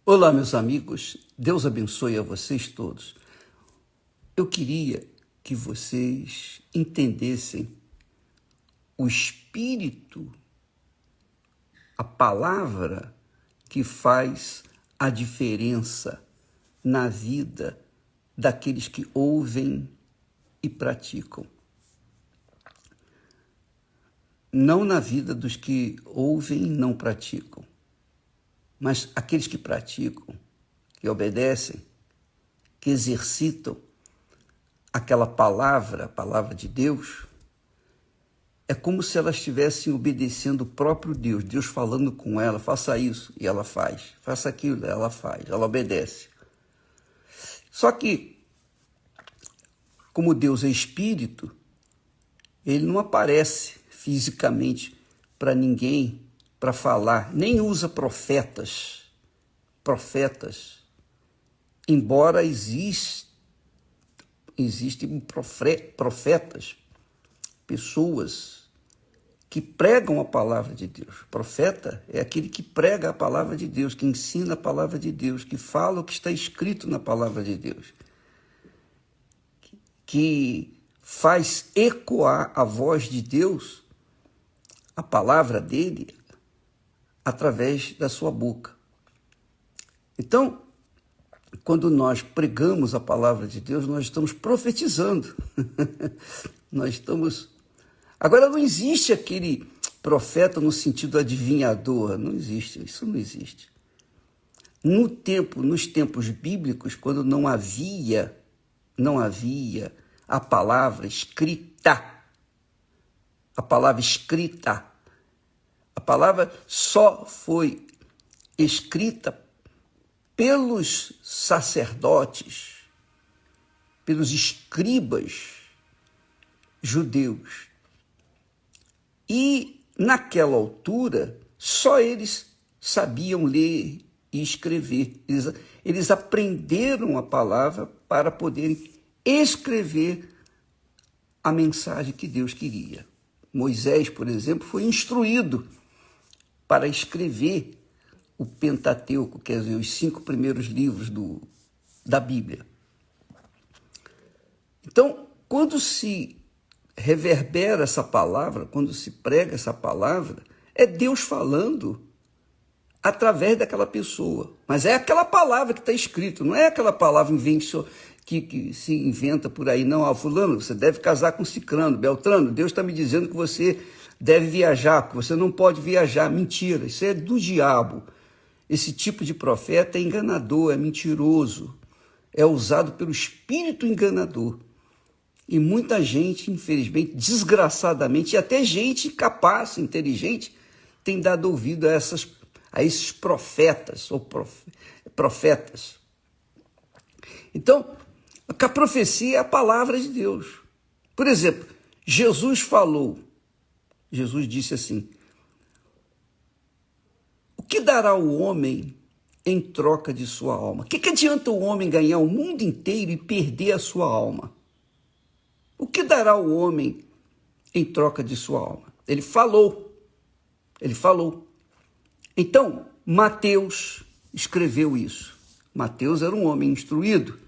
Olá, meus amigos, Deus abençoe a vocês todos. Eu queria que vocês entendessem o Espírito, a palavra que faz a diferença na vida daqueles que ouvem e praticam. Não na vida dos que ouvem e não praticam, mas aqueles que praticam, que obedecem, que exercitam aquela palavra, a palavra de Deus, é como se elas estivessem obedecendo o próprio Deus, Deus falando com ela, faça isso, e ela faz, faça aquilo, ela faz, ela obedece. Só que, como Deus é espírito, ele não aparece fisicamente para ninguém, para falar, nem usa profetas, embora existem profetas, pessoas que pregam a palavra de Deus. Profeta é aquele que prega a palavra de Deus, que ensina a palavra de Deus, que fala o que está escrito na palavra de Deus, que faz ecoar a voz de Deus, a palavra dele, através da sua boca. Então, quando nós pregamos a palavra de Deus, nós estamos profetizando. Nós estamos... Agora, não existe aquele profeta no sentido adivinhador, não existe, isso não existe. Nos tempos bíblicos, quando não havia a palavra escrita, a palavra só foi escrita pelos sacerdotes, pelos escribas judeus. E, naquela altura, só eles sabiam ler e escrever. Eles aprenderam a palavra para poderem escrever a mensagem que Deus queria. Moisés, por exemplo, foi instruído para escrever o Pentateuco, quer dizer, os 5 primeiros livros da Bíblia. Então, quando se reverbera essa palavra, quando se prega essa palavra, é Deus falando através daquela pessoa. Mas é aquela palavra que está escrito, não é aquela palavra que se inventa por aí. Não, fulano, você deve casar com cicrano, beltrano, Deus está me dizendo que você deve viajar, que você não pode viajar. Mentira, isso é do diabo. Esse tipo de profeta é enganador, é mentiroso, é usado pelo espírito enganador. E muita gente, infelizmente, desgraçadamente, e até gente capaz, inteligente, tem dado ouvido a esses profetas, ou profetas. Então, a profecia é a palavra de Deus. Por exemplo, Jesus disse assim: o que dará o homem em troca de sua alma? O que adianta o homem ganhar o mundo inteiro e perder a sua alma? O que dará o homem em troca de sua alma? Ele falou. Então, Mateus escreveu isso. Mateus era um homem instruído.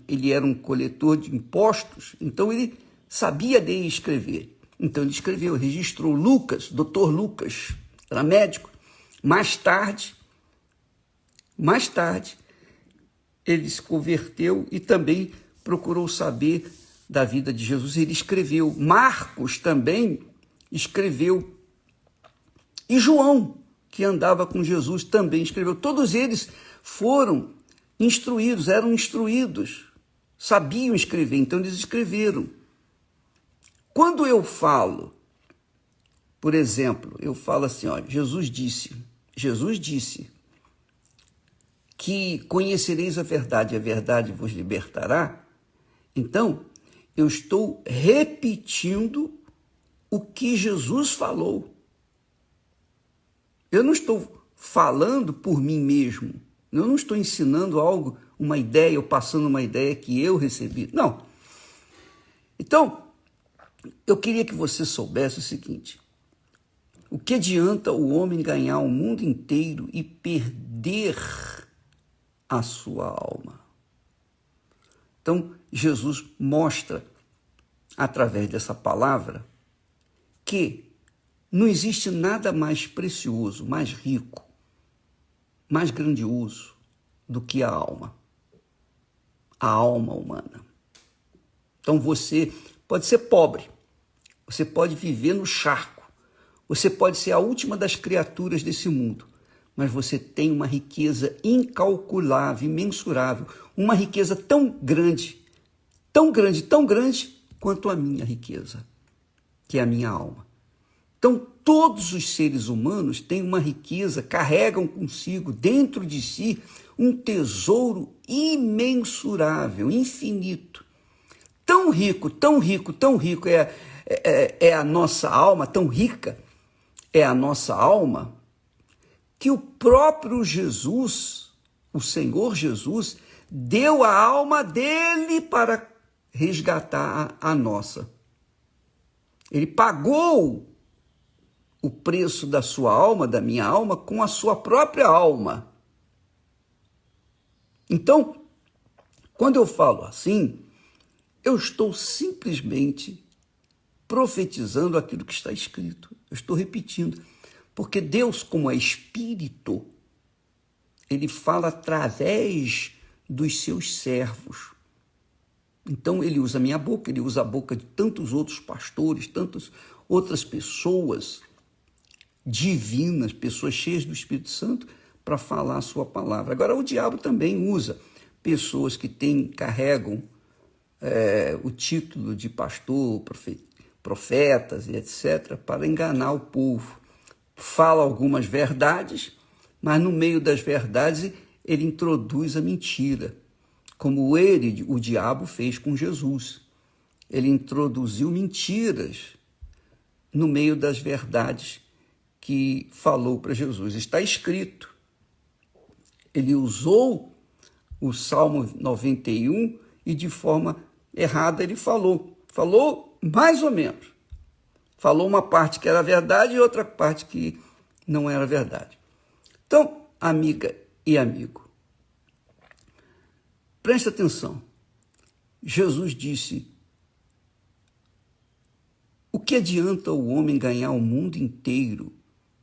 Ele era um coletor de impostos, então ele sabia ler e escrever. Então ele escreveu, registrou. Lucas, doutor Lucas, era médico. Mais tarde, ele se converteu e também procurou saber da vida de Jesus. Ele escreveu. Marcos também escreveu. E João, que andava com Jesus, também escreveu. Todos eles foram instruídos, eram instruídos, sabiam escrever, então eles escreveram. Quando eu falo, por exemplo, eu falo assim, ó, Jesus disse que conhecereis a verdade vos libertará. Então, eu estou repetindo o que Jesus falou. Eu não estou falando por mim mesmo. Eu não estou ensinando algo, uma ideia, ou passando uma ideia que eu recebi. Não. Então, eu queria que você soubesse o seguinte: o que adianta o homem ganhar o mundo inteiro e perder perder a sua alma. Então, Jesus mostra, através dessa palavra, que não existe nada mais precioso, mais rico, mais grandioso do que a alma humana. Então você pode ser pobre, você pode viver no charco, você pode ser a última das criaturas desse mundo, mas você tem uma riqueza incalculável, imensurável, uma riqueza tão grande, tão grande, tão grande quanto a minha riqueza, que é a minha alma. Então, todos os seres humanos têm uma riqueza, carregam consigo, dentro de si, um tesouro imensurável, infinito. Tão rico, tão rico, tão rico é a nossa alma, tão rica é a nossa alma, que o próprio Jesus, o Senhor Jesus, deu a alma dele para resgatar a nossa. Ele pagou o preço da sua alma, da minha alma, com a sua própria alma. Então, quando eu falo assim, eu estou simplesmente profetizando aquilo que está escrito. Eu estou repetindo. Porque Deus, como é Espírito, ele fala através dos seus servos. Então, ele usa a minha boca, ele usa a boca de tantos outros pastores, tantas outras pessoas divinas, pessoas cheias do Espírito Santo, para falar a sua palavra. Agora, o diabo também usa pessoas que carregam o título de pastor, profetas e etc., para enganar o povo. Fala algumas verdades, mas no meio das verdades ele introduz a mentira, como o diabo fez com Jesus. Ele introduziu mentiras no meio das verdades que falou para Jesus. Está escrito. Ele usou o Salmo 91 e de forma errada ele falou. Falou mais ou menos. Falou uma parte que era verdade e outra parte que não era verdade. Então, amiga e amigo, preste atenção. Jesus disse: o que adianta o homem ganhar o mundo inteiro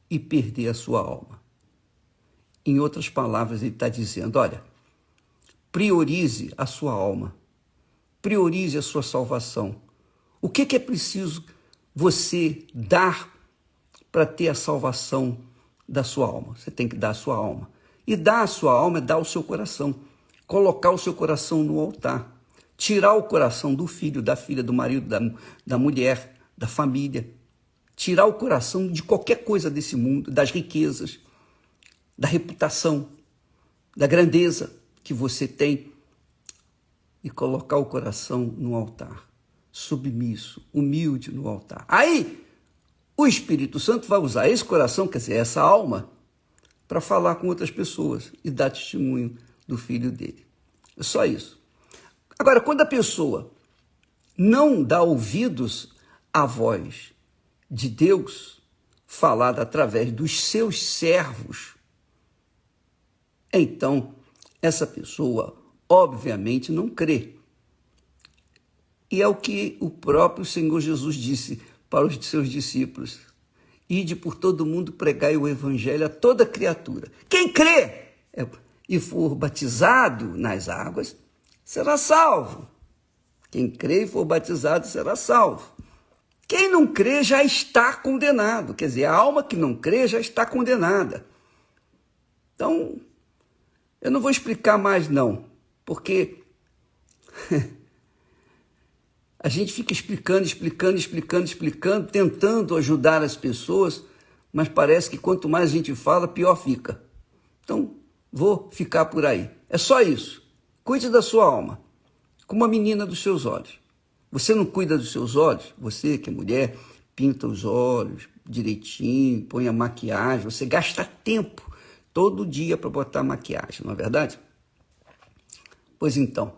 e perder a sua alma? Em outras palavras, ele está dizendo, olha, priorize a sua alma, priorize a sua salvação. O que é preciso você dar para ter a salvação da sua alma? Você tem que dar a sua alma. E dar a sua alma é dar o seu coração, colocar o seu coração no altar, tirar o coração do filho, da filha, do marido, da mulher, da família, tirar o coração de qualquer coisa desse mundo, das riquezas, da reputação, da grandeza que você tem, e colocar o coração no altar, submisso, humilde no altar. Aí, o Espírito Santo vai usar esse coração, quer dizer, essa alma, para falar com outras pessoas e dar testemunho do filho dele. É só isso. Agora, quando a pessoa não dá ouvidos à voz de Deus, falada através dos seus servos, então essa pessoa obviamente não crê. E é o que o próprio Senhor Jesus disse para os seus discípulos: ide por todo mundo, pregai o evangelho a toda criatura. Quem crê e for batizado nas águas será salvo. Quem crê e for batizado será salvo. Quem não crê já está condenado. Quer dizer, a alma que não crê já está condenada. Então, eu não vou explicar mais não, porque a gente fica explicando, tentando ajudar as pessoas, mas parece que quanto mais a gente fala, pior fica. Então, vou ficar por aí. É só isso. Cuide da sua alma, como a menina dos seus olhos. Você não cuida dos seus olhos? Você que é mulher, pinta os olhos direitinho, põe a maquiagem, você gasta tempo todo dia para botar maquiagem, não é verdade? Pois então,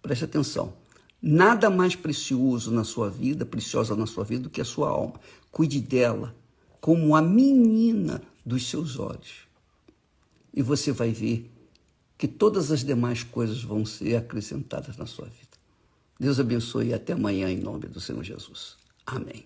preste atenção. Nada mais preciosa na sua vida do que a sua alma. Cuide dela como a menina dos seus olhos. e você vai ver que todas as demais coisas vão ser acrescentadas na sua vida. Deus abençoe e até amanhã em nome do Senhor Jesus. Amém.